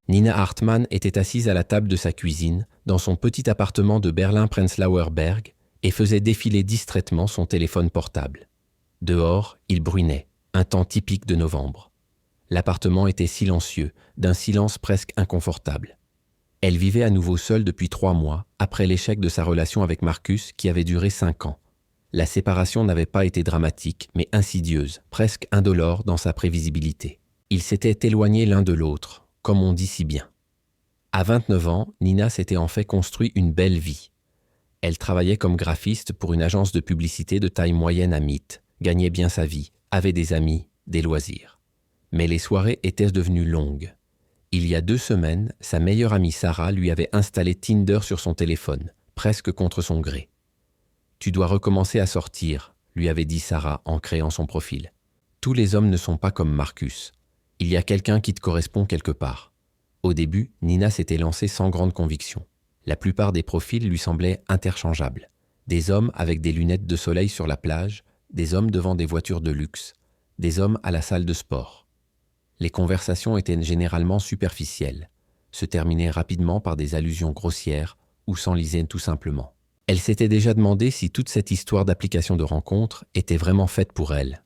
Nina Hartmann était assise à la table de sa cuisine, dans son petit appartement de Berlin-Prenzlauer Berg, et faisait défiler distraitement son téléphone portable. Dehors, il brunait, un temps typique de novembre. L'appartement était silencieux, d'un silence presque inconfortable. Elle vivait à nouveau seule depuis 3 mois, après l'échec de sa relation avec Marcus qui avait duré 5 ans. La séparation n'avait pas été dramatique, mais insidieuse, presque indolore dans sa prévisibilité. Ils s'étaient éloignés l'un de l'autre, comme on dit si bien. À 29 ans, Nina s'était en fait construit une belle vie. Elle travaillait comme graphiste pour une agence de publicité de taille moyenne à Meath, gagnait bien sa vie, avait des amis, des loisirs. Mais les soirées étaient devenues longues. Il y a 2 semaines, sa meilleure amie Sarah lui avait installé Tinder sur son téléphone, presque contre son gré. « Tu dois recommencer à sortir », lui avait dit Sarah en créant son profil. « Tous les hommes ne sont pas comme Marcus. Il y a quelqu'un qui te correspond quelque part. » Au début, Nina s'était lancée sans grande conviction. La plupart des profils lui semblaient interchangeables. Des hommes avec des lunettes de soleil sur la plage, des hommes devant des voitures de luxe, des hommes à la salle de sport. Les conversations étaient généralement superficielles, se terminaient rapidement par des allusions grossières ou s'enlisaient tout simplement. Elle s'était déjà demandé si toute cette histoire d'application de rencontre était vraiment faite pour elle.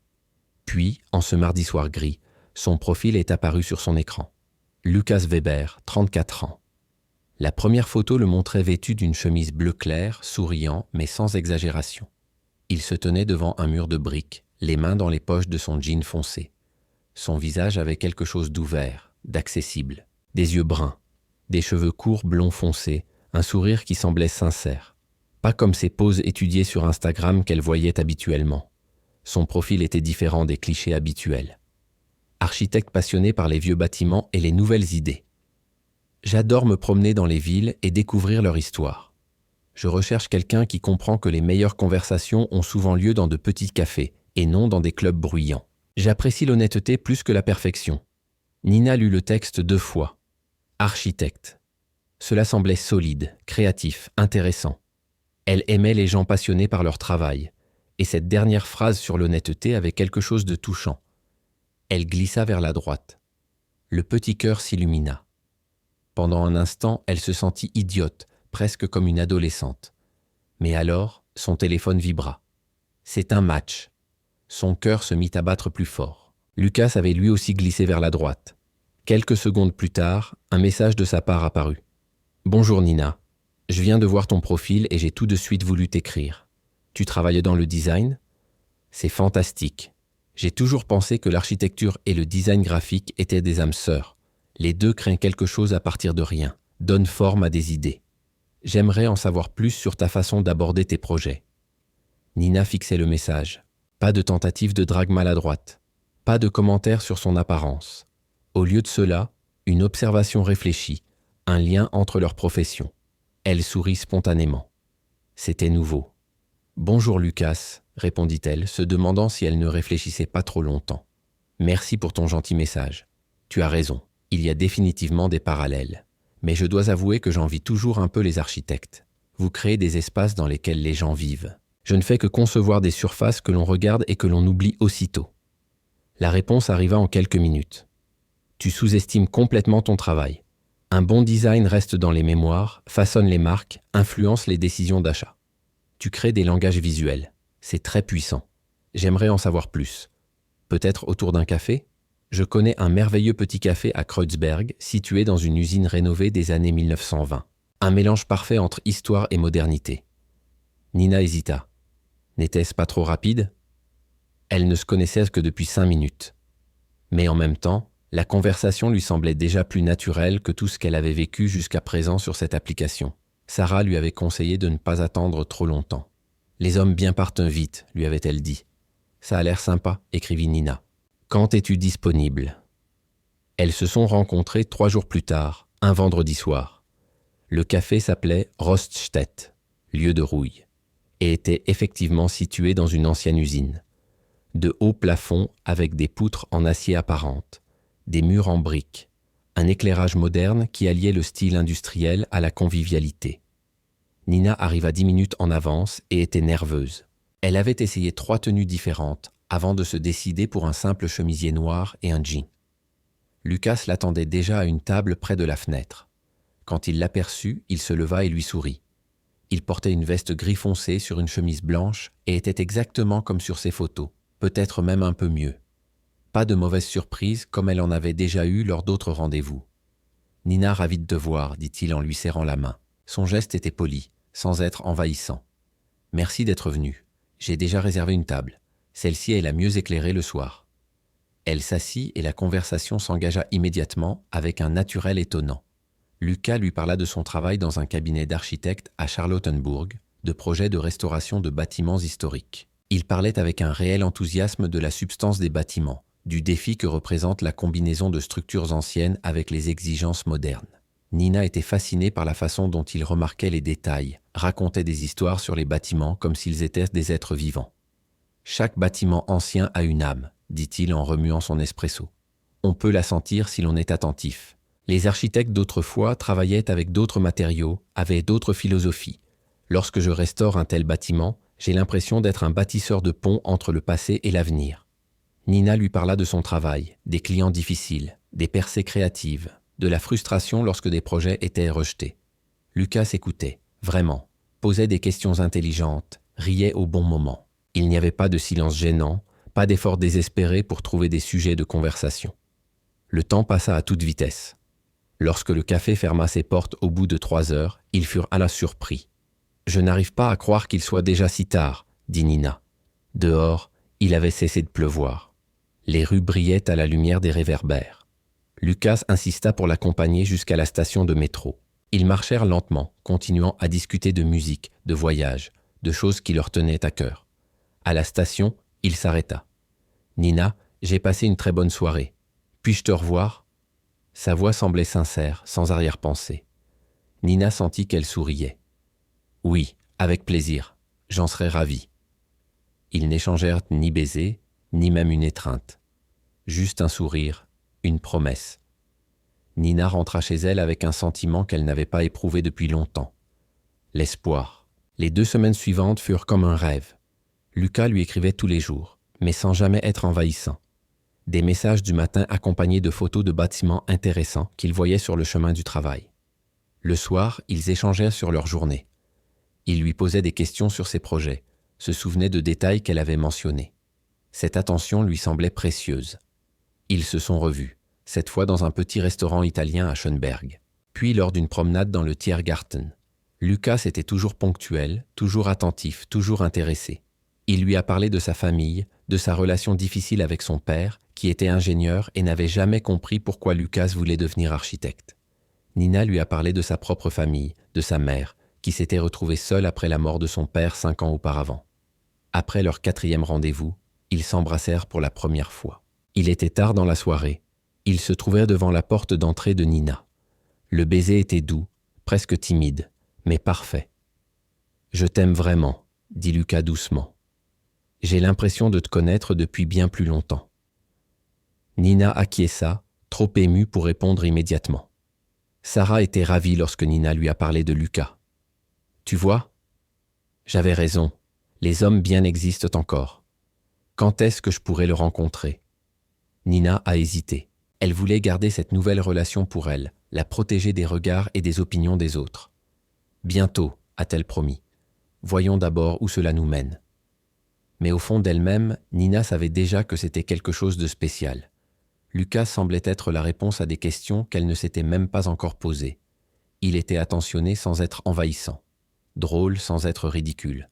Puis, en ce mardi soir gris, son profil est apparu sur son écran. Lucas Weber, 34 ans. La première photo le montrait vêtu d'une chemise bleu clair, souriant, mais sans exagération. Il se tenait devant un mur de briques, les mains dans les poches de son jean foncé. Son visage avait quelque chose d'ouvert, d'accessible. Des yeux bruns, des cheveux courts blonds foncés, un sourire qui semblait sincère. Pas comme ces poses étudiées sur Instagram qu'elle voyait habituellement. Son profil était différent des clichés habituels. Architecte passionné par les vieux bâtiments et les nouvelles idées. J'adore me promener dans les villes et découvrir leur histoire. Je recherche quelqu'un qui comprend que les meilleures conversations ont souvent lieu dans de petits cafés et non dans des clubs bruyants. J'apprécie l'honnêteté plus que la perfection. Nina lut le texte 2 fois. Architecte. Cela semblait solide, créatif, intéressant. Elle aimait les gens passionnés par leur travail, et cette dernière phrase sur l'honnêteté avait quelque chose de touchant. Elle glissa vers la droite. Le petit cœur s'illumina. Pendant un instant, elle se sentit idiote, presque comme une adolescente. Mais alors, son téléphone vibra. C'est un match. Son cœur se mit à battre plus fort. Lucas avait lui aussi glissé vers la droite. Quelques secondes plus tard, un message de sa part apparut. « Bonjour Nina, je viens de voir ton profil et j'ai tout de suite voulu t'écrire. Tu travailles dans le design ? C'est fantastique. J'ai toujours pensé que l'architecture et le design graphique étaient des âmes sœurs. Les deux créent quelque chose à partir de rien, donnent forme à des idées. J'aimerais en savoir plus sur ta façon d'aborder tes projets. » Nina fixait le message. Pas de tentative de drague maladroite. Pas de commentaires sur son apparence. Au lieu de cela, une observation réfléchie, un lien entre leurs professions. Elle sourit spontanément. C'était nouveau. « Bonjour Lucas », répondit-elle, se demandant si elle ne réfléchissait pas trop longtemps. « Merci pour ton gentil message. Tu as raison, il y a définitivement des parallèles. Mais je dois avouer que j'envie toujours un peu les architectes. Vous créez des espaces dans lesquels les gens vivent. Je ne fais que concevoir des surfaces que l'on regarde et que l'on oublie aussitôt. » La réponse arriva en quelques minutes. « Tu sous-estimes complètement ton travail. Un bon design reste dans les mémoires, façonne les marques, influence les décisions d'achat. Tu crées des langages visuels. C'est très puissant. J'aimerais en savoir plus. Peut-être autour d'un café ? Je connais un merveilleux petit café à Kreuzberg, situé dans une usine rénovée des années 1920. Un mélange parfait entre histoire et modernité. » Nina hésita. N'était-ce pas trop rapide ? Elle ne se connaissait que depuis 5 minutes. Mais en même temps, la conversation lui semblait déjà plus naturelle que tout ce qu'elle avait vécu jusqu'à présent sur cette application. Sarah lui avait conseillé de ne pas attendre trop longtemps. « Les hommes bien partent vite », lui avait-elle dit. « Ça a l'air sympa », écrivit Nina. « Quand es-tu disponible ?» Elles se sont rencontrées 3 jours plus tard, un vendredi soir. Le café s'appelait Roststedt, lieu de rouille, et était effectivement situé dans une ancienne usine. De hauts plafonds avec des poutres en acier apparentes, des murs en briques, un éclairage moderne qui alliait le style industriel à la convivialité. Nina arriva 10 minutes en avance et était nerveuse. Elle avait essayé 3 tenues différentes avant de se décider pour un simple chemisier noir et un jean. Lucas l'attendait déjà à une table près de la fenêtre. Quand il l'aperçut, il se leva et lui sourit. Il portait une veste gris foncé sur une chemise blanche et était exactement comme sur ses photos, peut-être même un peu mieux. Pas de mauvaise surprise comme elle en avait déjà eu lors d'autres rendez-vous. « Nina, ravie de te voir », dit-il en lui serrant la main. Son geste était poli, sans être envahissant. « Merci d'être venue. J'ai déjà réservé une table. Celle-ci est la mieux éclairée le soir. » Elle s'assit et la conversation s'engagea immédiatement avec un naturel étonnant. Lucas lui parla de son travail dans un cabinet d'architecte à Charlottenburg, de projets de restauration de bâtiments historiques. Il parlait avec un réel enthousiasme de la substance des bâtiments, du défi que représente la combinaison de structures anciennes avec les exigences modernes. Nina était fascinée par la façon dont il remarquait les détails, racontait des histoires sur les bâtiments comme s'ils étaient des êtres vivants. « Chaque bâtiment ancien a une âme », dit-il en remuant son espresso. « On peut la sentir si l'on est attentif. Les architectes d'autrefois travaillaient avec d'autres matériaux, avaient d'autres philosophies. Lorsque je restaure un tel bâtiment, j'ai l'impression d'être un bâtisseur de ponts entre le passé et l'avenir. » Nina lui parla de son travail, des clients difficiles, des percées créatives, de la frustration lorsque des projets étaient rejetés. Lucas écoutait, vraiment, posait des questions intelligentes, riait au bon moment. Il n'y avait pas de silence gênant, pas d'effort désespéré pour trouver des sujets de conversation. Le temps passa à toute vitesse. Lorsque le café ferma ses portes au bout de 3 heures, ils furent à la surpris. « Je n'arrive pas à croire qu'il soit déjà si tard », dit Nina. Dehors, il avait cessé de pleuvoir. Les rues brillaient à la lumière des réverbères. Lucas insista pour l'accompagner jusqu'à la station de métro. Ils marchèrent lentement, continuant à discuter de musique, de voyage, de choses qui leur tenaient à cœur. À la station, il s'arrêta. « Nina, j'ai passé une très bonne soirée. Puis-je te revoir ?» Sa voix semblait sincère, sans arrière-pensée. Nina sentit qu'elle souriait. « Oui, avec plaisir. J'en serais ravi. » Ils n'échangèrent ni baiser, ni même une étreinte. Juste un sourire, une promesse. Nina rentra chez elle avec un sentiment qu'elle n'avait pas éprouvé depuis longtemps. L'espoir. Les 2 semaines suivantes furent comme un rêve. Lucas lui écrivait tous les jours, mais sans jamais être envahissant. Des messages du matin accompagnés de photos de bâtiments intéressants qu'il voyait sur le chemin du travail. Le soir, ils échangèrent sur leur journée. Il lui posait des questions sur ses projets, se souvenait de détails qu'elle avait mentionnés. Cette attention lui semblait précieuse. Ils se sont revus, cette fois dans un petit restaurant italien à Schönberg, puis lors d'une promenade dans le Tiergarten. Lucas était toujours ponctuel, toujours attentif, toujours intéressé. Il lui a parlé de sa famille, de sa relation difficile avec son père, qui était ingénieur et n'avait jamais compris pourquoi Lucas voulait devenir architecte. Nina lui a parlé de sa propre famille, de sa mère, qui s'était retrouvée seule après la mort de son père 5 ans auparavant. Après leur 4e rendez-vous, ils s'embrassèrent pour la première fois. Il était tard dans la soirée. Ils se trouvèrent devant la porte d'entrée de Nina. Le baiser était doux, presque timide, mais parfait. « Je t'aime vraiment », dit Lucas doucement. « J'ai l'impression de te connaître depuis bien plus longtemps. » Nina acquiesça, trop émue pour répondre immédiatement. Sarah était ravie lorsque Nina lui a parlé de Lucas. « Tu vois ? J'avais raison. Les hommes bien existent encore. Quand est-ce que je pourrais le rencontrer ?» Nina a hésité. Elle voulait garder cette nouvelle relation pour elle, la protéger des regards et des opinions des autres. « Bientôt », a-t-elle promis. « Voyons d'abord où cela nous mène. » Mais au fond d'elle-même, Nina savait déjà que c'était quelque chose de spécial. Lucas semblait être la réponse à des questions qu'elle ne s'était même pas encore posées. Il était attentionné sans être envahissant, drôle sans être ridicule,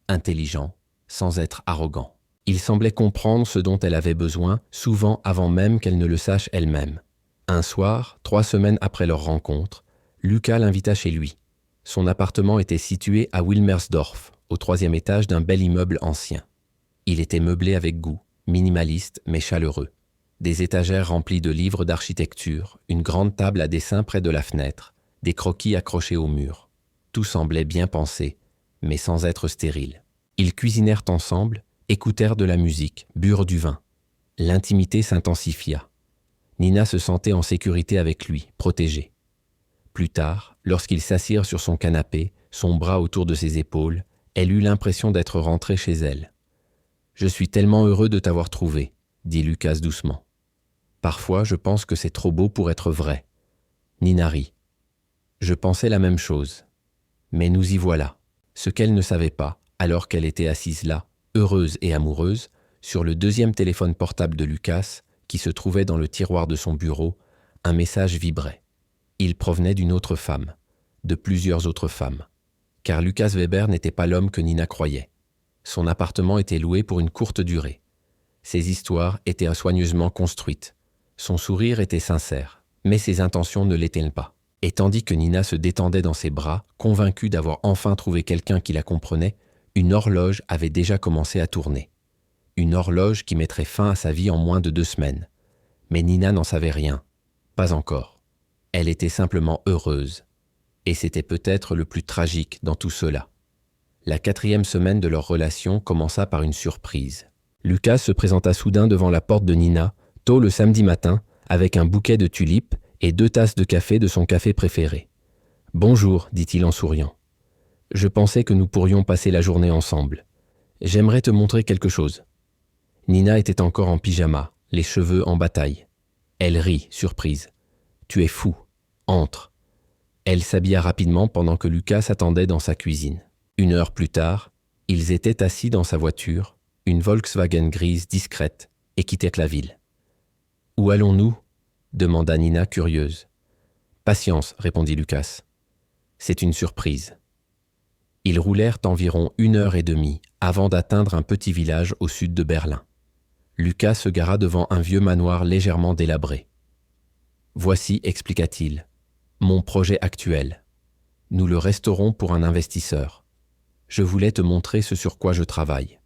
intelligent sans être arrogant. Il semblait comprendre ce dont elle avait besoin, souvent avant même qu'elle ne le sache elle-même. Un soir, 3 semaines après leur rencontre, Lucas l'invita chez lui. Son appartement était situé à Wilmersdorf, au 3e étage d'un bel immeuble ancien. Il était meublé avec goût, minimaliste mais chaleureux. Des étagères remplies de livres d'architecture, une grande table à dessin près de la fenêtre, des croquis accrochés au mur. Tout semblait bien pensé, mais sans être stérile. Ils cuisinèrent ensemble, écoutèrent de la musique, burent du vin. L'intimité s'intensifia. Nina se sentait en sécurité avec lui, protégée. Plus tard, lorsqu'ils s'assirent sur son canapé, son bras autour de ses épaules, elle eut l'impression d'être rentrée chez elle. « Je suis tellement heureux de t'avoir trouvé », dit Lucas doucement. « Parfois, je pense que c'est trop beau pour être vrai. » Nina rit. Je pensais la même chose. Mais nous y voilà. Ce qu'elle ne savait pas, alors qu'elle était assise là, heureuse et amoureuse, sur le deuxième téléphone portable de Lucas, qui se trouvait dans le tiroir de son bureau, un message vibrait. Il provenait d'une autre femme, de plusieurs autres femmes. Car Lucas Weber n'était pas l'homme que Nina croyait. Son appartement était loué pour une courte durée. Ses histoires étaient soigneusement construites. Son sourire était sincère, mais ses intentions ne l'étaient pas. Et tandis que Nina se détendait dans ses bras, convaincue d'avoir enfin trouvé quelqu'un qui la comprenait, une horloge avait déjà commencé à tourner. Une horloge qui mettrait fin à sa vie en moins de 2 semaines. Mais Nina n'en savait rien. Pas encore. Elle était simplement heureuse. Et c'était peut-être le plus tragique dans tout cela. La 4e semaine de leur relation commença par une surprise. Lucas se présenta soudain devant la porte de Nina, tôt le samedi matin, avec un bouquet de tulipes et 2 tasses de café de son café préféré. « Bonjour, dit-il en souriant. Je pensais que nous pourrions passer la journée ensemble. J'aimerais te montrer quelque chose. » Nina était encore en pyjama, les cheveux en bataille. Elle rit, surprise. « Tu es fou. Entre. » Elle s'habilla rapidement pendant que Lucas attendait dans sa cuisine. 1 heure plus tard, ils étaient assis dans sa voiture, une Volkswagen grise discrète, et quittaient la ville. « Où allons-nous » demanda Nina curieuse. « Patience, répondit Lucas. C'est une surprise. » Ils roulèrent environ 1 heure et demie avant d'atteindre un petit village au sud de Berlin. Lucas se gara devant un vieux manoir légèrement délabré. « Voici, expliqua-t-il, mon projet actuel. Nous le resterons pour un investisseur. Je voulais te montrer ce sur quoi je travaille. »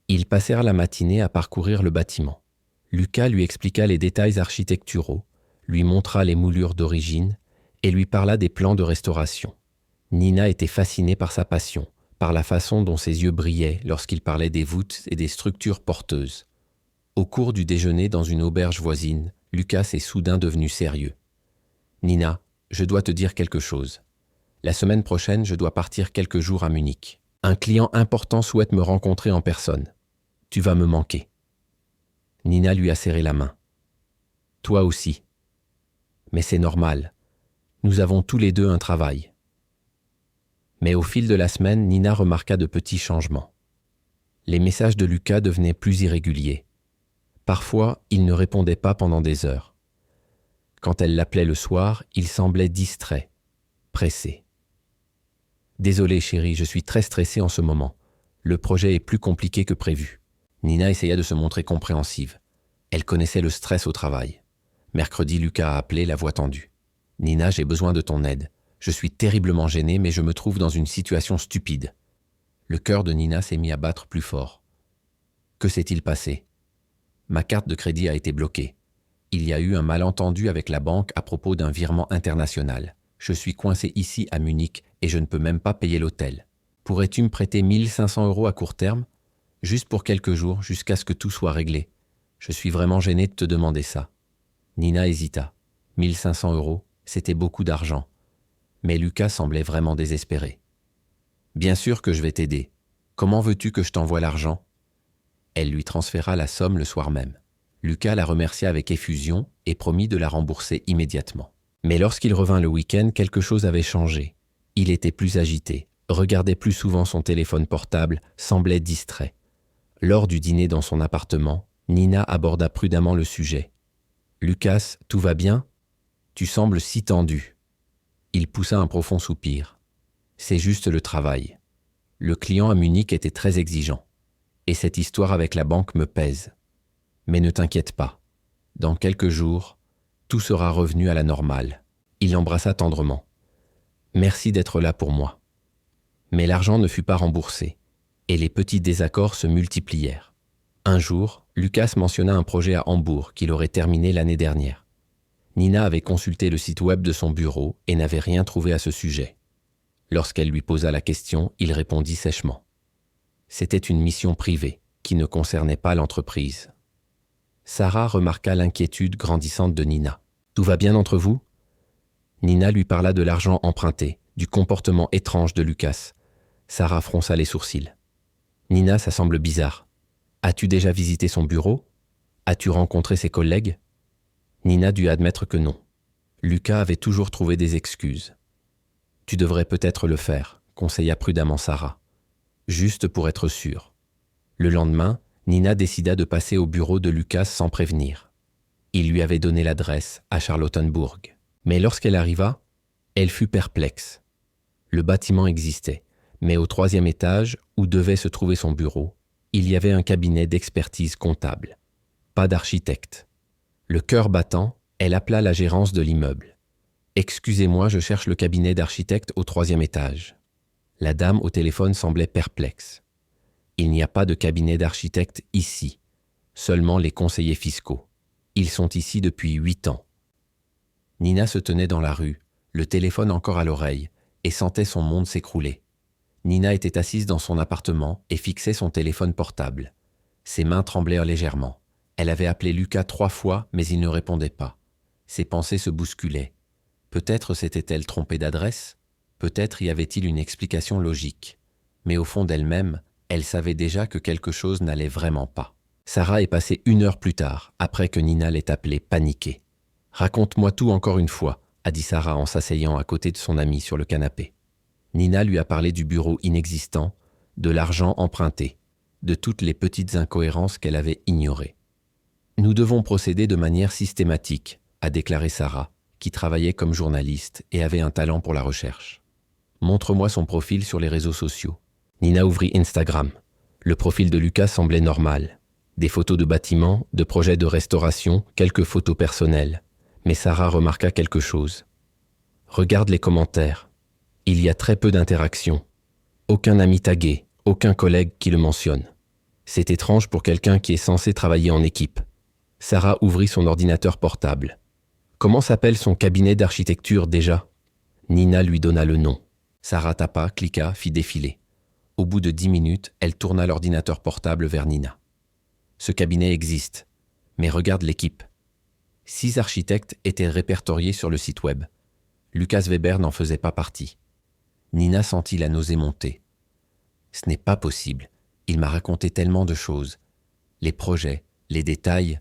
Ils passèrent la matinée à parcourir le bâtiment. Lucas lui expliqua les détails architecturaux, lui montra les moulures d'origine et lui parla des plans de restauration. Nina était fascinée par sa passion, par la façon dont ses yeux brillaient lorsqu'il parlait des voûtes et des structures porteuses. Au cours du déjeuner dans une auberge voisine, Lucas est soudain devenu sérieux. « Nina, je dois te dire quelque chose. La semaine prochaine, je dois partir quelques jours à Munich. Un client important souhaite me rencontrer en personne. Tu vas me manquer. » Nina lui a serré la main. « Toi aussi. Mais c'est normal. Nous avons tous les deux un travail. » Mais au fil de la semaine, Nina remarqua de petits changements. Les messages de Lucas devenaient plus irréguliers. Parfois, il ne répondait pas pendant des heures. Quand elle l'appelait le soir, il semblait distrait, pressé. « Désolé chérie, je suis très stressée en ce moment. Le projet est plus compliqué que prévu. » Nina essaya de se montrer compréhensive. Elle connaissait le stress au travail. Mercredi, Lucas a appelé, la voix tendue. « Nina, j'ai besoin de ton aide. Je suis terriblement gêné, mais je me trouve dans une situation stupide. » Le cœur de Nina s'est mis à battre plus fort. Que s'est-il passé ? Ma carte de crédit a été bloquée. Il y a eu un malentendu avec la banque à propos d'un virement international. Je suis coincé ici à Munich et je ne peux même pas payer l'hôtel. Pourrais-tu me prêter 1 500 € à court terme ? Juste pour quelques jours, jusqu'à ce que tout soit réglé. Je suis vraiment gêné de te demander ça. Nina hésita. 1 500 €, c'était beaucoup d'argent. Mais Lucas semblait vraiment désespéré. « Bien sûr que je vais t'aider. Comment veux-tu que je t'envoie l'argent ?» Elle lui transféra la somme le soir même. Lucas la remercia avec effusion et promit de la rembourser immédiatement. Mais lorsqu'il revint le week-end, quelque chose avait changé. Il était plus agité, regardait plus souvent son téléphone portable, semblait distrait. Lors du dîner dans son appartement, Nina aborda prudemment le sujet. « Lucas, tout va bien ? Tu sembles si tendu. » Il poussa un profond soupir. « C'est juste le travail. Le client à Munich était très exigeant. Et cette histoire avec la banque me pèse. Mais ne t'inquiète pas. Dans quelques jours, tout sera revenu à la normale. » Il l'embrassa tendrement. « Merci d'être là pour moi. » Mais l'argent ne fut pas remboursé, et les petits désaccords se multiplièrent. Un jour, Lucas mentionna un projet à Hambourg qu'il aurait terminé l'année dernière. Nina avait consulté le site web de son bureau et n'avait rien trouvé à ce sujet. Lorsqu'elle lui posa la question, il répondit sèchement. C'était une mission privée qui ne concernait pas l'entreprise. Sarah remarqua l'inquiétude grandissante de Nina. « Tout va bien entre vous ?» Nina lui parla de l'argent emprunté, du comportement étrange de Lucas. Sarah fronça les sourcils. « Nina, ça semble bizarre. As-tu déjà visité son bureau ? As-tu rencontré ses collègues ? Nina dut admettre que non. Lucas avait toujours trouvé des excuses. « Tu devrais peut-être le faire », conseilla prudemment Sarah. Juste pour être sûre. Le lendemain, Nina décida de passer au bureau de Lucas sans prévenir. Il lui avait donné l'adresse à Charlottenburg. Mais lorsqu'elle arriva, elle fut perplexe. Le bâtiment existait, mais au 3e étage, où devait se trouver son bureau, il y avait un cabinet d'expertise comptable. Pas d'architecte. Le cœur battant, elle appela la gérance de l'immeuble. « Excusez-moi, je cherche le cabinet d'architecte au 3e étage. » La dame au téléphone semblait perplexe. « Il n'y a pas de cabinet d'architecte ici, seulement les conseillers fiscaux. Ils sont ici depuis 8 ans. » Nina se tenait dans la rue, le téléphone encore à l'oreille, et sentait son monde s'écrouler. Nina était assise dans son appartement et fixait son téléphone portable. Ses mains tremblaient légèrement. Elle avait appelé Lucas 3 fois, mais il ne répondait pas. Ses pensées se bousculaient. Peut-être s'était-elle trompée d'adresse, peut-être y avait-il une explication logique. Mais au fond d'elle-même, elle savait déjà que quelque chose n'allait vraiment pas. Sarah est passée 1 heure plus tard, après que Nina l'ait appelée paniquée. « Raconte-moi tout encore une fois », a dit Sarah en s'asseyant à côté de son amie sur le canapé. Nina lui a parlé du bureau inexistant, de l'argent emprunté, de toutes les petites incohérences qu'elle avait ignorées. « Nous devons procéder de manière systématique », a déclaré Sarah, qui travaillait comme journaliste et avait un talent pour la recherche. « Montre-moi son profil sur les réseaux sociaux. » Nina ouvrit Instagram. Le profil de Lucas semblait normal. Des photos de bâtiments, de projets de restauration, quelques photos personnelles. Mais Sarah remarqua quelque chose. « Regarde les commentaires. Il y a très peu d'interactions. Aucun ami tagué, aucun collègue qui le mentionne. C'est étrange pour quelqu'un qui est censé travailler en équipe. » Sarah ouvrit son ordinateur portable. « Comment s'appelle son cabinet d'architecture déjà ?» Nina lui donna le nom. Sarah tapa, cliqua, fit défiler. Au bout de 10 minutes, elle tourna l'ordinateur portable vers Nina. « Ce cabinet existe, mais regarde l'équipe. » 6 architectes étaient répertoriés sur le site web. Lucas Weber n'en faisait pas partie. Nina sentit la nausée monter. « Ce n'est pas possible. Il m'a raconté tellement de choses. Les projets, les détails. »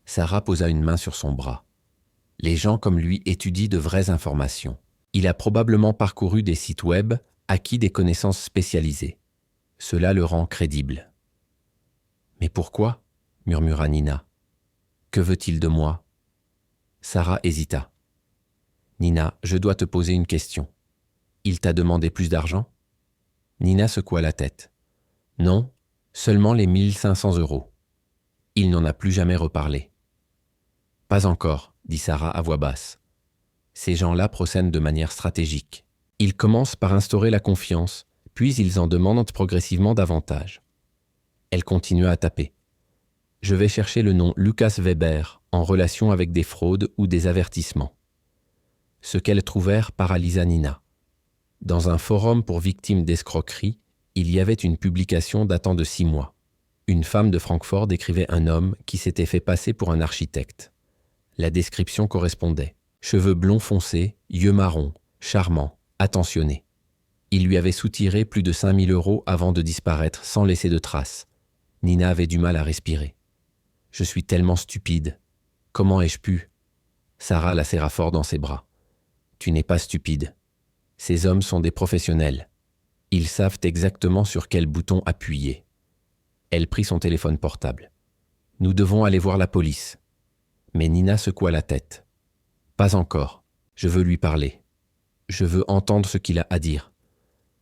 Sarah posa une main sur son bras. Les gens comme lui étudient de vraies informations. Il a probablement parcouru des sites web, acquis des connaissances spécialisées. Cela le rend crédible. « Mais pourquoi ?» murmura Nina. « Que veut-il de moi ?» Sarah hésita. « Nina, je dois te poser une question. Il t'a demandé plus d'argent ?» Nina secoua la tête. « Non, seulement les 1 500 €. Il n'en a plus jamais reparlé. »« Pas encore, » dit Sarah à voix basse. « Ces gens-là procèdent de manière stratégique. Ils commencent par instaurer la confiance, puis ils en demandent progressivement davantage. » Elle continua à taper. « Je vais chercher le nom Lucas Weber en relation avec des fraudes ou des avertissements. » Ce qu'elles trouvèrent paralysa Nina. Dans un forum pour victimes d'escroquerie, il y avait une publication datant de 6 mois. Une femme de Francfort décrivait un homme qui s'était fait passer pour un architecte. La description correspondait. Cheveux blonds foncés, yeux marrons, charmant, attentionné. Il lui avait soutiré plus de 5 000 € avant de disparaître sans laisser de traces. Nina avait du mal à respirer. « Je suis tellement stupide. Comment ai-je pu ?» Sarah la serra fort dans ses bras. « Tu n'es pas stupide. Ces hommes sont des professionnels. Ils savent exactement sur quel bouton appuyer. » Elle prit son téléphone portable. « Nous devons aller voir la police. » Mais Nina secoua la tête. « Pas encore. Je veux lui parler. Je veux entendre ce qu'il a à dire. »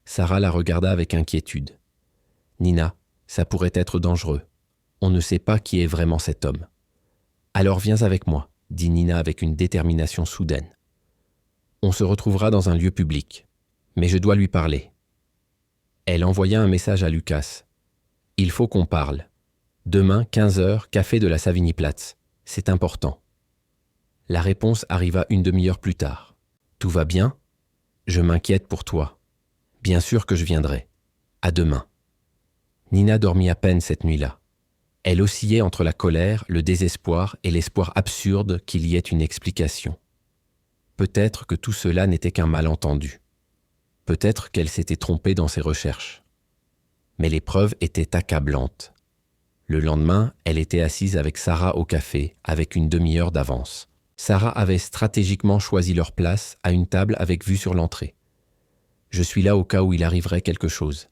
Sarah la regarda avec inquiétude. « Nina, ça pourrait être dangereux. On ne sait pas qui est vraiment cet homme. »« Alors viens avec moi, » dit Nina avec une détermination soudaine. « On se retrouvera dans un lieu public. Mais je dois lui parler. » Elle envoya un message à Lucas. « Il faut qu'on parle. Demain, 15 h, café de la Savigny-Platz. C'est important. » La réponse arriva une demi-heure plus tard. « Tout va bien ? Je m'inquiète pour toi. Bien sûr que je viendrai. À demain. » Nina dormit à peine cette nuit-là. Elle oscillait entre la colère, le désespoir et l'espoir absurde qu'il y ait une explication. Peut-être que tout cela n'était qu'un malentendu. Peut-être qu'elle s'était trompée dans ses recherches. Mais les preuves étaient accablantes. Le lendemain, elle était assise avec Sarah au café, avec une demi-heure d'avance. Sarah avait stratégiquement choisi leur place à une table avec vue sur l'entrée. Je suis là au cas où il arriverait quelque chose.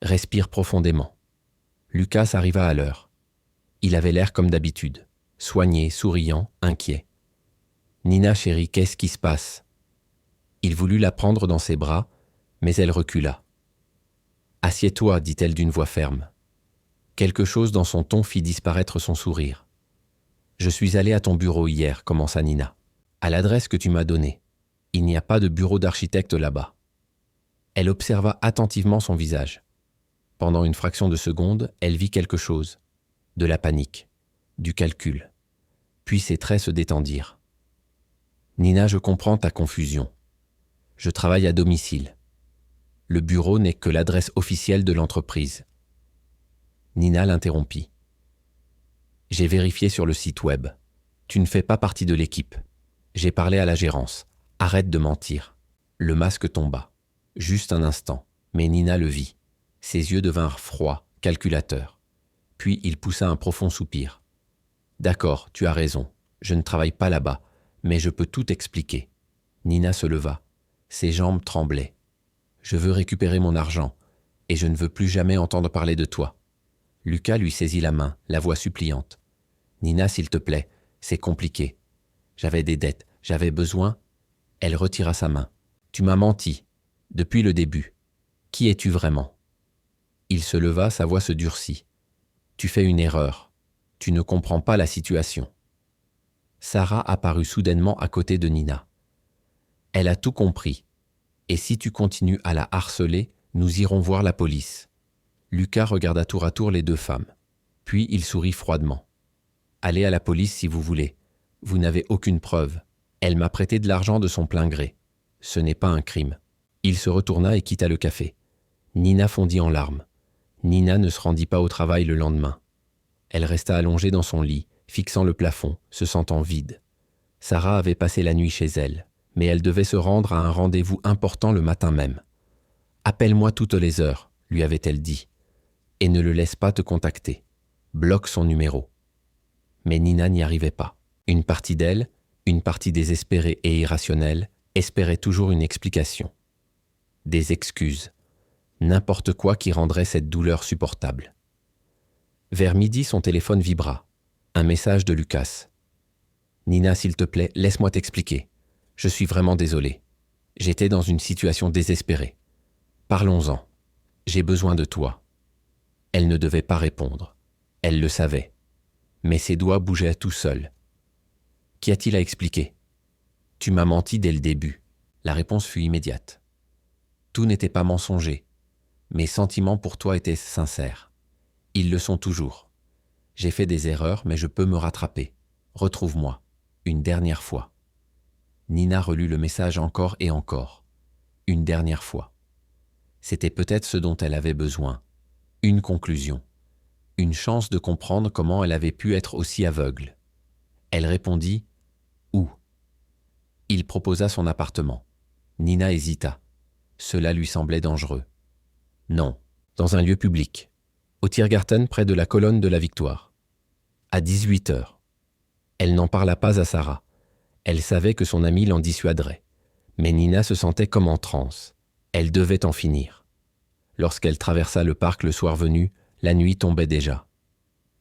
Respire profondément. Lucas arriva à l'heure. Il avait l'air comme d'habitude, soigné, souriant, inquiet. Nina, chérie, qu'est-ce qui se passe? Il voulut la prendre dans ses bras, mais elle recula. Assieds-toi, dit-elle d'une voix ferme. Quelque chose dans son ton fit disparaître son sourire. Je suis allée à ton bureau hier, commença Nina. À l'adresse que tu m'as donnée. Il n'y a pas de bureau d'architecte là-bas. Elle observa attentivement son visage. Pendant une fraction de seconde, elle vit quelque chose. De la panique, du calcul. Puis ses traits se détendirent. Nina, je comprends ta confusion. Je travaille à domicile. Le bureau n'est que l'adresse officielle de l'entreprise. Nina l'interrompit. J'ai vérifié sur le site web. Tu ne fais pas partie de l'équipe. J'ai parlé à la gérance. Arrête de mentir. Le masque tomba. Juste un instant, mais Nina le vit. Ses yeux devinrent froids, calculateurs. Puis il poussa un profond soupir. D'accord, tu as raison. Je ne travaille pas là-bas, mais je peux tout expliquer. Nina se leva. Ses jambes tremblaient. Je veux récupérer mon argent, et je ne veux plus jamais entendre parler de toi. Lucas lui saisit la main, la voix suppliante. Nina, s'il te plaît, c'est compliqué. J'avais des dettes, j'avais besoin. Elle retira sa main. Tu m'as menti. Depuis le début. Qui es-tu vraiment? Il se leva, sa voix se durcit. Tu fais une erreur. Tu ne comprends pas la situation. Sarah apparut soudainement à côté de Nina. Elle a tout compris. Et si tu continues à la harceler, nous irons voir la police. Lucas regarda tour à tour les deux femmes. Puis il sourit froidement. Allez à la police si vous voulez. Vous n'avez aucune preuve. Elle m'a prêté de l'argent de son plein gré. Ce n'est pas un crime. Il se retourna et quitta le café. Nina fondit en larmes. Nina ne se rendit pas au travail le lendemain. Elle resta allongée dans son lit, fixant le plafond, se sentant vide. Sarah avait passé la nuit chez elle, mais elle devait se rendre à un rendez-vous important le matin même. « Appelle-moi toutes les heures », lui avait-elle dit, « et ne le laisse pas te contacter. Bloque son numéro. » Mais Nina n'y arrivait pas. Une partie d'elle, une partie désespérée et irrationnelle, espérait toujours une explication. Des excuses. N'importe quoi qui rendrait cette douleur supportable. Vers midi, son téléphone vibra. Un message de Lucas. « Nina, s'il te plaît, laisse-moi t'expliquer. Je suis vraiment désolé. J'étais dans une situation désespérée. Parlons-en. J'ai besoin de toi. » Elle ne devait pas répondre. Elle le savait. Mais ses doigts bougeaient tout seuls. Qu'y a-t-il à expliquer? Tu m'as menti dès le début. La réponse fut immédiate. Tout n'était pas mensonger. Mes sentiments pour toi étaient sincères. Ils le sont toujours. J'ai fait des erreurs, mais je peux me rattraper. Retrouve-moi. Une dernière fois. Nina relut le message encore et encore. Une dernière fois. C'était peut-être ce dont elle avait besoin. Une conclusion. Une chance de comprendre comment elle avait pu être aussi aveugle. Elle répondit « Où ?» Il proposa son appartement. Nina hésita. Cela lui semblait dangereux. Non, dans un lieu public. Au Tiergarten, près de la colonne de la Victoire. À 18h. Elle n'en parla pas à Sarah. Elle savait que son amie l'en dissuaderait. Mais Nina se sentait comme en transe. Elle devait en finir. Lorsqu'elle traversa le parc le soir venu, la nuit tombait déjà.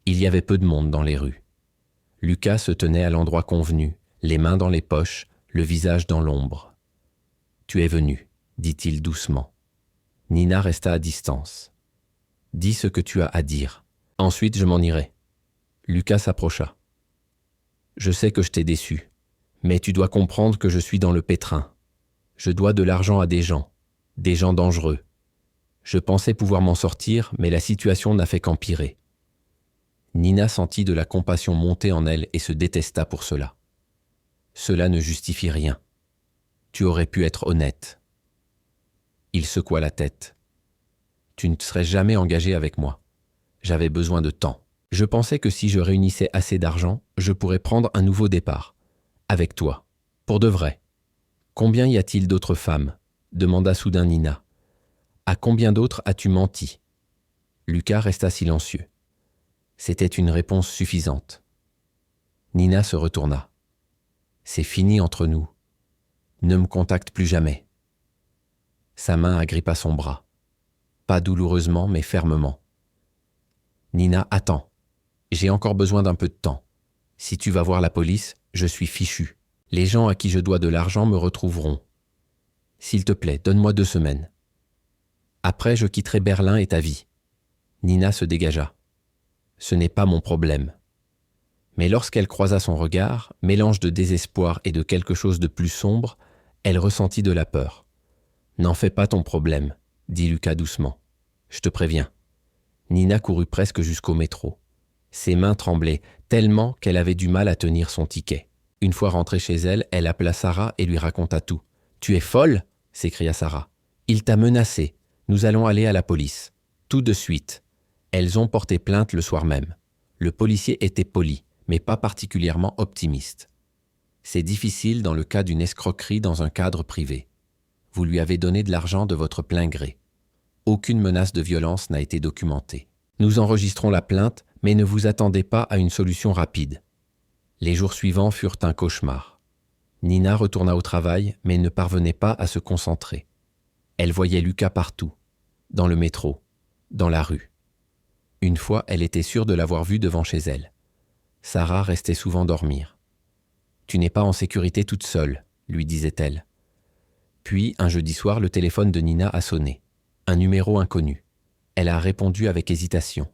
Il y avait peu de monde dans les rues. Lucas se tenait à l'endroit convenu, les mains dans les poches, le visage dans l'ombre. « Tu es venu », dit-il doucement. Nina resta à distance. « Dis ce que tu as à dire. Ensuite, je m'en irai. » Lucas s'approcha. « Je sais que je t'ai déçu, mais tu dois comprendre que je suis dans le pétrin. Je dois de l'argent à des gens dangereux. Je pensais pouvoir m'en sortir, mais la situation n'a fait qu'empirer. » Nina sentit de la compassion monter en elle et se détesta pour cela. Cela ne justifie rien. Tu aurais pu être honnête. Il secoua la tête. Tu ne te serais jamais engagé avec moi. J'avais besoin de temps. Je pensais que si je réunissais assez d'argent, je pourrais prendre un nouveau départ. Avec toi. Pour de vrai. Combien y a-t-il d'autres femmes? Demanda soudain Nina. À combien d'autres as-tu menti? Lucas resta silencieux. C'était une réponse suffisante. Nina se retourna. C'est fini entre nous. Ne me contacte plus jamais. Sa main agrippa son bras. Pas douloureusement, mais fermement. Nina, attends. J'ai encore besoin d'un peu de temps. Si tu vas voir la police, je suis fichu. Les gens à qui je dois de l'argent me retrouveront. S'il te plaît, donne-moi 2 semaines. Après, je quitterai Berlin et ta vie. Nina se dégagea. Ce n'est pas mon problème. Mais lorsqu'elle croisa son regard, mélange de désespoir et de quelque chose de plus sombre, elle ressentit de la peur. N'en fais pas ton problème, dit Lucas doucement. Je te préviens. Nina courut presque jusqu'au métro. Ses mains tremblaient tellement qu'elle avait du mal à tenir son ticket. Une fois rentrée chez elle, elle appela Sarah et lui raconta tout. « Tu es folle ?» s'écria Sarah. « Il t'a menacé. Nous allons aller à la police. » Tout de suite. Elles ont porté plainte le soir même. Le policier était poli, mais pas particulièrement optimiste. C'est difficile dans le cas d'une escroquerie dans un cadre privé. Vous lui avez donné de l'argent de votre plein gré. Aucune menace de violence n'a été documentée. Nous enregistrons la plainte, mais ne vous attendez pas à une solution rapide. Les jours suivants furent un cauchemar. Nina retourna au travail, mais ne parvenait pas à se concentrer. Elle voyait Lucas partout, dans le métro, dans la rue. Une fois, elle était sûre de l'avoir vu devant chez elle. Sarah restait souvent dormir. « Tu n'es pas en sécurité toute seule », lui disait-elle. Puis, un jeudi soir, le téléphone de Nina a sonné. Un numéro inconnu. Elle a répondu avec hésitation.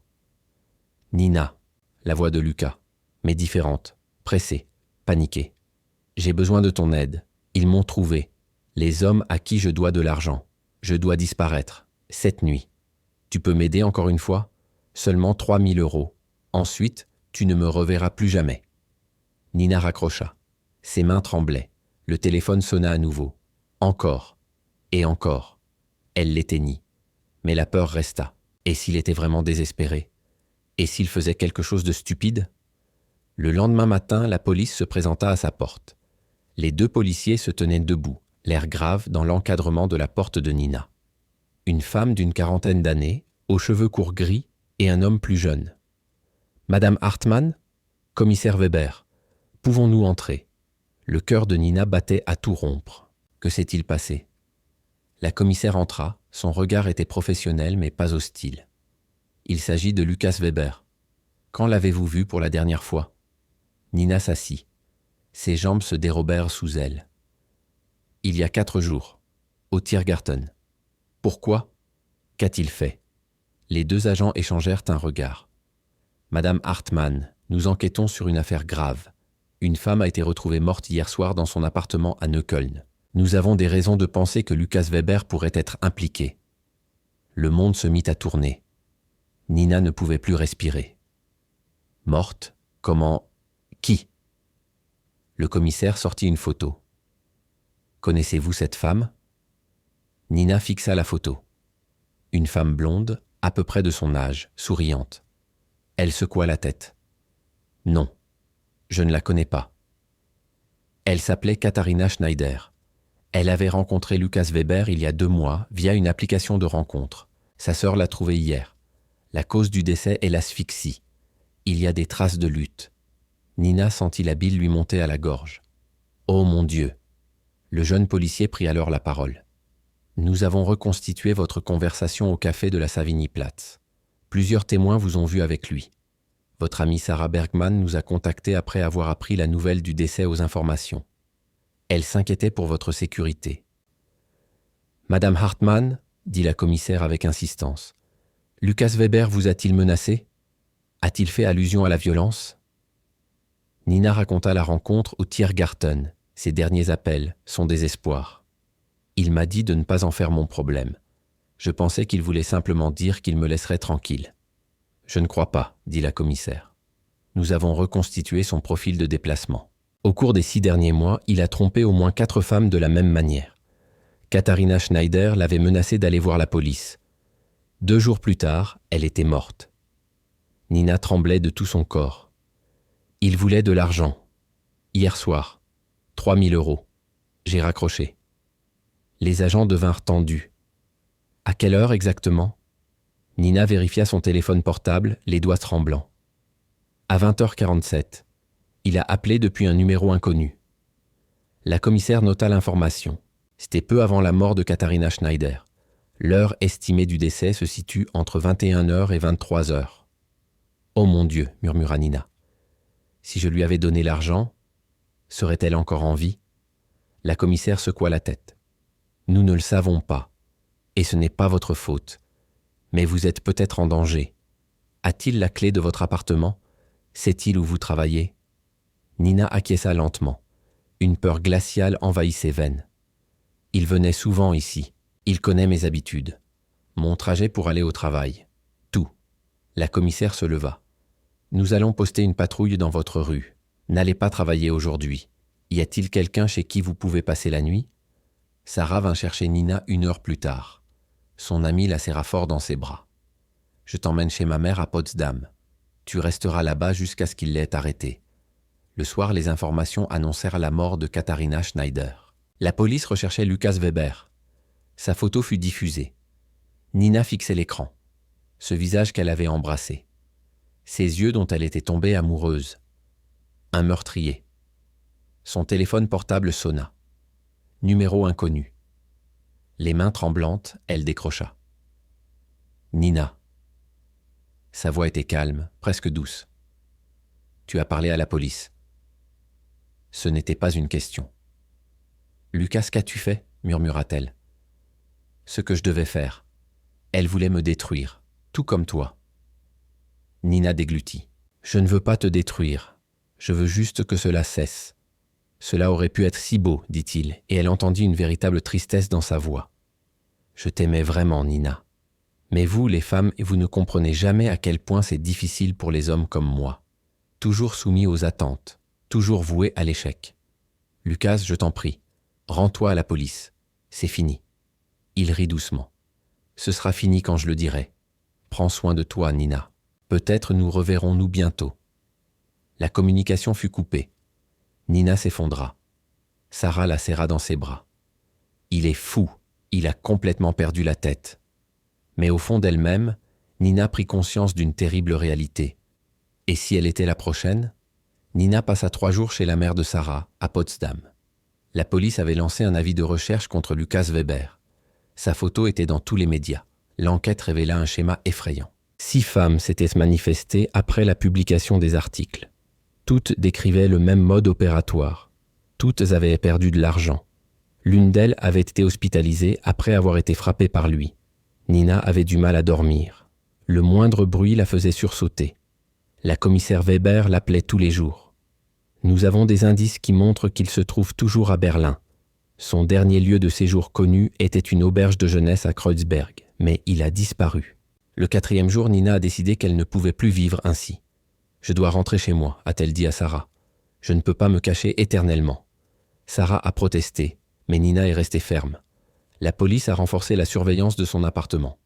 « Nina », la voix de Lucas, mais différente, pressée, paniquée. « J'ai besoin de ton aide. Ils m'ont trouvé. Les hommes à qui je dois de l'argent. Je dois disparaître. Cette nuit. Tu peux m'aider encore une fois ? Seulement 3 000 €. Ensuite, tu ne me reverras plus jamais. » Nina raccrocha. Ses mains tremblaient. Le téléphone sonna à nouveau. Encore. Et encore. Elle l'éteignit. Mais la peur resta. Et s'il était vraiment désespéré ? Et s'il faisait quelque chose de stupide ? Le lendemain matin, la police se présenta à sa porte. Les 2 policiers se tenaient debout, l'air grave dans l'encadrement de la porte de Nina. Une femme d'une 40aine d'années, aux cheveux courts gris, et un homme plus jeune. « Madame Hartmann ? Commissaire Weber, pouvons-nous entrer ?» Le cœur de Nina battait à tout rompre. Que s'est-il passé ? La commissaire entra, son regard était professionnel mais pas hostile. « Il s'agit de Lucas Weber. Quand l'avez-vous vu pour la dernière fois ?» Nina s'assit. Ses jambes se dérobèrent sous elle. « Il y a 4 jours, au Tiergarten. » « Pourquoi ? Qu'a-t-il fait ?» Les 2 agents échangèrent un regard. « Madame Hartmann, nous enquêtons sur une affaire grave. Une femme a été retrouvée morte hier soir dans son appartement à Neukölln. Nous avons des raisons de penser que Lucas Weber pourrait être impliqué. » Le monde se mit à tourner. Nina ne pouvait plus respirer. « Morte ? Comment ? Qui ?» Le commissaire sortit une photo. « Connaissez-vous cette femme ?» Nina fixa la photo. Une femme blonde, à peu près de son âge, souriante. Elle secoua la tête. « Non, je ne la connais pas. » Elle s'appelait Katharina Schneider. Elle avait rencontré Lucas Weber il y a 2 mois via une application de rencontre. Sa sœur l'a trouvée hier. La cause du décès est l'asphyxie. Il y a des traces de lutte. Nina sentit la bile lui monter à la gorge. « Oh mon Dieu !» Le jeune policier prit alors la parole. « Nous avons reconstitué votre conversation au café de la Savigny-Platz. Plusieurs témoins vous ont vu avec lui. Votre amie Sarah Bergman nous a contactés après avoir appris la nouvelle du décès aux informations. Elle s'inquiétait pour votre sécurité. »« Madame Hartmann, » dit la commissaire avec insistance, « Lucas Weber vous a-t-il menacé ? A-t-il fait allusion à la violence ?» Nina raconta la rencontre au Tiergarten, ses derniers appels, son désespoir. « Il m'a dit de ne pas en faire mon problème. Je pensais qu'il voulait simplement dire qu'il me laisserait tranquille. »« Je ne crois pas, » dit la commissaire. Nous avons reconstitué son profil de déplacement. Au cours des 6 derniers mois, il a trompé au moins 4 femmes de la même manière. Katharina Schneider l'avait menacé d'aller voir la police. 2 jours plus tard, elle était morte. Nina tremblait de tout son corps. Il voulait de l'argent. Hier soir, 3 000 €. J'ai raccroché. Les agents devinrent tendus. À quelle heure exactement ? Nina vérifia son téléphone portable, les doigts tremblants. À 20h47, il a appelé depuis un numéro inconnu. La commissaire nota l'information. C'était peu avant la mort de Katharina Schneider. L'heure estimée du décès se situe entre 21h et 23h. « Oh mon Dieu » murmura Nina. « Si je lui avais donné l'argent, serait-elle encore en vie ?» La commissaire secoua la tête. « Nous ne le savons pas, et ce n'est pas votre faute. Mais vous êtes peut-être en danger. A-t-il la clé de votre appartement ? Sait-il où vous travaillez ?» Nina acquiesça lentement. Une peur glaciale envahit ses veines. « Il venait souvent ici. Il connaît mes habitudes. Mon trajet pour aller au travail. Tout. » La commissaire se leva. « Nous allons poster une patrouille dans votre rue. N'allez pas travailler aujourd'hui. Y a-t-il quelqu'un chez qui vous pouvez passer la nuit ?» Sarah vint chercher Nina 1 heure plus tard. Son amie la serra fort dans ses bras. « Je t'emmène chez ma mère à Potsdam. Tu resteras là-bas jusqu'à ce qu'il l'ait arrêtée. » Le soir, les informations annoncèrent la mort de Katharina Schneider. La police recherchait Lukas Weber. Sa photo fut diffusée. Nina fixait l'écran. Ce visage qu'elle avait embrassé. Ces yeux dont elle était tombée amoureuse. Un meurtrier. Son téléphone portable sonna. Numéro inconnu. Les mains tremblantes, elle décrocha. « Nina. » Sa voix était calme, presque douce. « Tu as parlé à la police. » Ce n'était pas une question. « Lukas, qu'as-tu fait ?» murmura-t-elle. « Ce que je devais faire. Elle voulait me détruire, tout comme toi. » Nina déglutit. « Je ne veux pas te détruire. Je veux juste que cela cesse. » « Cela aurait pu être si beau, dit-il, et elle entendit une véritable tristesse dans sa voix. « Je t'aimais vraiment, Nina. Mais vous, les femmes, vous ne comprenez jamais à quel point c'est difficile pour les hommes comme moi. Toujours soumis aux attentes, toujours voués à l'échec. Lukas, je t'en prie, rends-toi à la police. C'est fini. » Il rit doucement. « Ce sera fini quand je le dirai. Prends soin de toi, Nina. Peut-être nous reverrons-nous bientôt. » La communication fut coupée. Nina s'effondra. Sarah la serra dans ses bras. Il est fou, il a complètement perdu la tête. Mais au fond d'elle-même, Nina prit conscience d'une terrible réalité. Et si elle était la prochaine ? Nina passa 3 jours chez la mère de Sarah, à Potsdam. La police avait lancé un avis de recherche contre Lukas Weber. Sa photo était dans tous les médias. L'enquête révéla un schéma effrayant. 6 femmes s'étaient manifestées après la publication des articles. Toutes décrivaient le même mode opératoire. Toutes avaient perdu de l'argent. L'une d'elles avait été hospitalisée après avoir été frappée par lui. Nina avait du mal à dormir. Le moindre bruit la faisait sursauter. La commissaire Weber l'appelait tous les jours. Nous avons des indices qui montrent qu'il se trouve toujours à Berlin. Son dernier lieu de séjour connu était une auberge de jeunesse à Kreuzberg, mais il a disparu. Le 4e jour, Nina a décidé qu'elle ne pouvait plus vivre ainsi. « Je dois rentrer chez moi », a-t-elle dit à Sarah. « Je ne peux pas me cacher éternellement. » Sarah a protesté, mais Nina est restée ferme. La police a renforcé la surveillance de son appartement.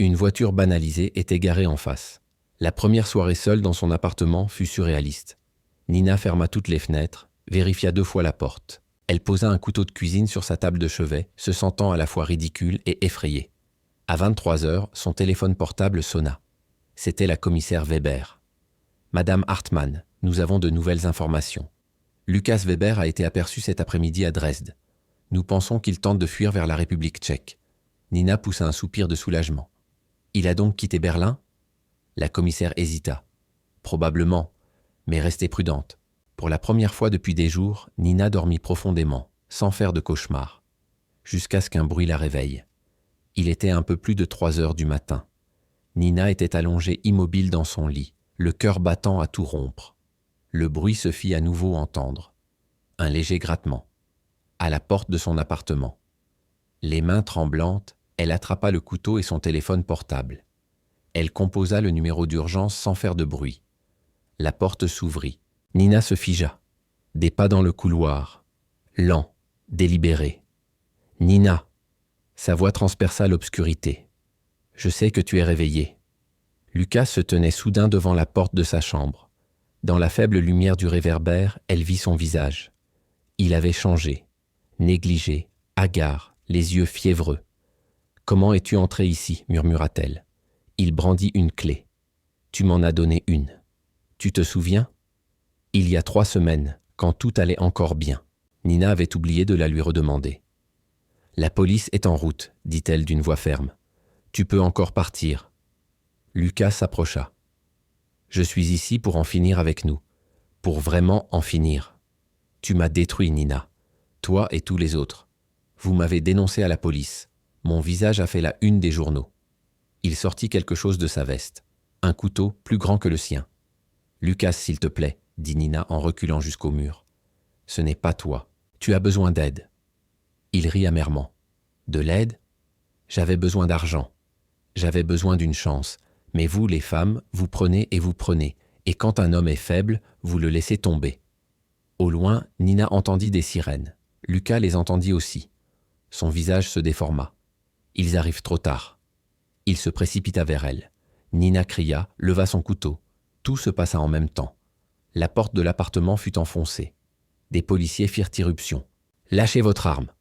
Une voiture banalisée était garée en face. La première soirée seule dans son appartement fut surréaliste. Nina ferma toutes les fenêtres, vérifia 2 fois la porte. Elle posa un couteau de cuisine sur sa table de chevet, se sentant à la fois ridicule et effrayée. À 23h, son téléphone portable sonna. C'était la commissaire Weber. « Madame Hartmann, nous avons de nouvelles informations. Lukas Weber a été aperçu cet après-midi à Dresde. Nous pensons qu'il tente de fuir vers la République tchèque. » Nina poussa un soupir de soulagement. « Il a donc quitté Berlin ?» La commissaire hésita. « Probablement, mais restez prudente. » Pour la première fois depuis des jours, Nina dormit profondément, sans faire de cauchemar, jusqu'à ce qu'un bruit la réveille. Il était un peu plus de 3 heures du matin. Nina était allongée immobile dans son lit, le cœur battant à tout rompre. Le bruit se fit à nouveau entendre. Un léger grattement. À la porte de son appartement. Les mains tremblantes, elle attrapa le couteau et son téléphone portable. Elle composa le numéro d'urgence sans faire de bruit. La porte s'ouvrit. Nina se figea. Des pas dans le couloir. Lents, délibérés. « Nina !» Sa voix transperça l'obscurité. « Je sais que tu es réveillée. » Lukas se tenait soudain devant la porte de sa chambre. Dans la faible lumière du réverbère, elle vit son visage. Il avait changé. Négligé, hagard, les yeux fiévreux. « Comment es-tu entré ici ?» murmura-t-elle. Il brandit une clé. « Tu m'en as donné une. Tu te souviens? Il y a 3 semaines, quand tout allait encore bien. Nina avait oublié de la lui redemander. La police est en route, dit-elle d'une voix ferme. Tu peux encore partir. Lucas s'approcha. Je suis ici pour en finir avec nous. Pour vraiment en finir. Tu m'as détruit, Nina. Toi et tous les autres. Vous m'avez dénoncé à la police. Mon visage a fait la une des journaux. Il sortit quelque chose de sa veste. Un couteau plus grand que le sien. Lucas, s'il te plaît, dit Nina en reculant jusqu'au mur. Ce n'est pas toi. Tu as besoin d'aide. Il rit amèrement. De l'aide? J'avais besoin d'argent. J'avais besoin d'une chance. Mais vous, les femmes, vous prenez et vous prenez. Et quand un homme est faible, vous le laissez tomber. Au loin, Nina entendit des sirènes. Lucas les entendit aussi. Son visage se déforma. Ils arrivent trop tard. Il se précipita vers elle. Nina cria, leva son couteau. Tout se passa en même temps. La porte de l'appartement fut enfoncée. Des policiers firent irruption. « Lâchez votre arme.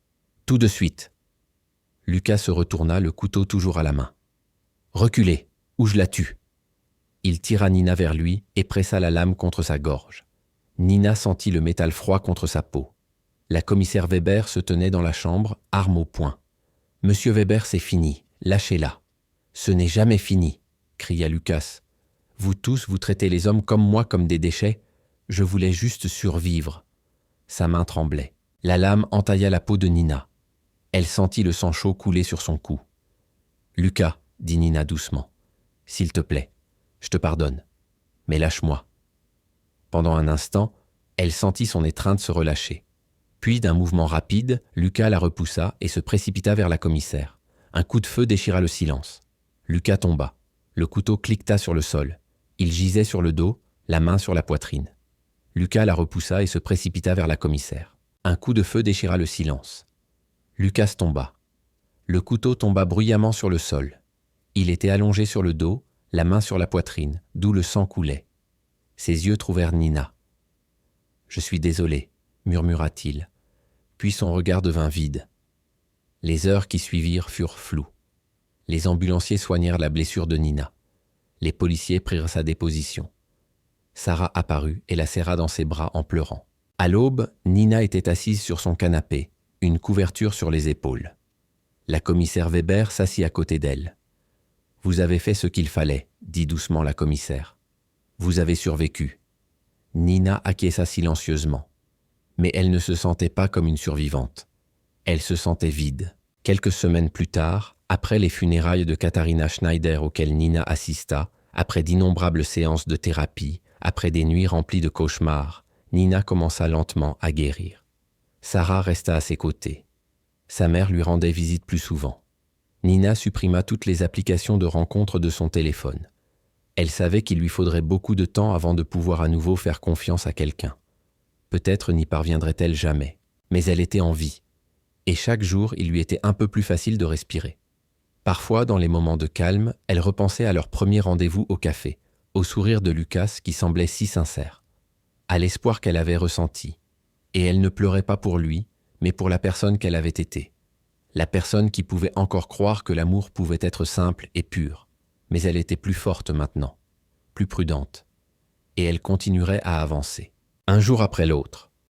Tout de suite. » Lucas se retourna, le couteau toujours à la main. « Reculez, ou je la tue. » Il tira Nina vers lui et pressa la lame contre sa gorge. Nina sentit le métal froid contre sa peau. La commissaire Weber se tenait dans la chambre, arme au poing. « Monsieur Weber, c'est fini. Lâchez-la. »« Ce n'est jamais fini, » cria Lucas. « Vous tous, vous traitez les hommes comme moi comme des déchets. Je voulais juste survivre. » Sa main tremblait. La lame entailla la peau de Nina. Elle sentit le sang chaud couler sur son cou. « Lucas, » dit Nina doucement, « s'il te plaît, je te pardonne, mais lâche-moi. » Pendant un instant, elle sentit son étreinte se relâcher. Puis, d'un mouvement rapide, Lucas la repoussa et se précipita vers la commissaire. Un coup de feu déchira le silence. Lucas tomba. Le couteau cliqueta sur le sol. Il gisait sur le dos, la main sur la poitrine. Lucas la repoussa et se précipita vers la commissaire. Un coup de feu déchira le silence. Lucas tomba. Le couteau tomba bruyamment sur le sol. Il était allongé sur le dos, la main sur la poitrine, d'où le sang coulait. Ses yeux trouvèrent Nina. « Je suis désolé, » murmura-t-il. Puis son regard devint vide. Les heures qui suivirent furent floues. Les ambulanciers soignèrent la blessure de Nina. Les policiers prirent sa déposition. Sarah apparut et la serra dans ses bras en pleurant. À l'aube, Nina était assise sur son canapé, une couverture sur les épaules. La commissaire Weber s'assit à côté d'elle. « Vous avez fait ce qu'il fallait, » dit doucement la commissaire. « Vous avez survécu. » Nina acquiesça silencieusement. Mais elle ne se sentait pas comme une survivante. Elle se sentait vide. Quelques semaines plus tard, après les funérailles de Katharina Schneider auxquelles Nina assista, après d'innombrables séances de thérapie, après des nuits remplies de cauchemars, Nina commença lentement à guérir. Sarah resta à ses côtés. Sa mère lui rendait visite plus souvent. Nina supprima toutes les applications de rencontres de son téléphone. Elle savait qu'il lui faudrait beaucoup de temps avant de pouvoir à nouveau faire confiance à quelqu'un. Peut-être n'y parviendrait-elle jamais, mais elle était en vie. Et chaque jour, il lui était un peu plus facile de respirer. Parfois, dans les moments de calme, elle repensait à leur premier rendez-vous au café, au sourire de Lucas qui semblait si sincère, à l'espoir qu'elle avait ressenti. Et elle ne pleurait pas pour lui, mais pour la personne qu'elle avait été. La personne qui pouvait encore croire que l'amour pouvait être simple et pur. Mais elle était plus forte maintenant, plus prudente. Et elle continuerait à avancer. Un jour après l'autre,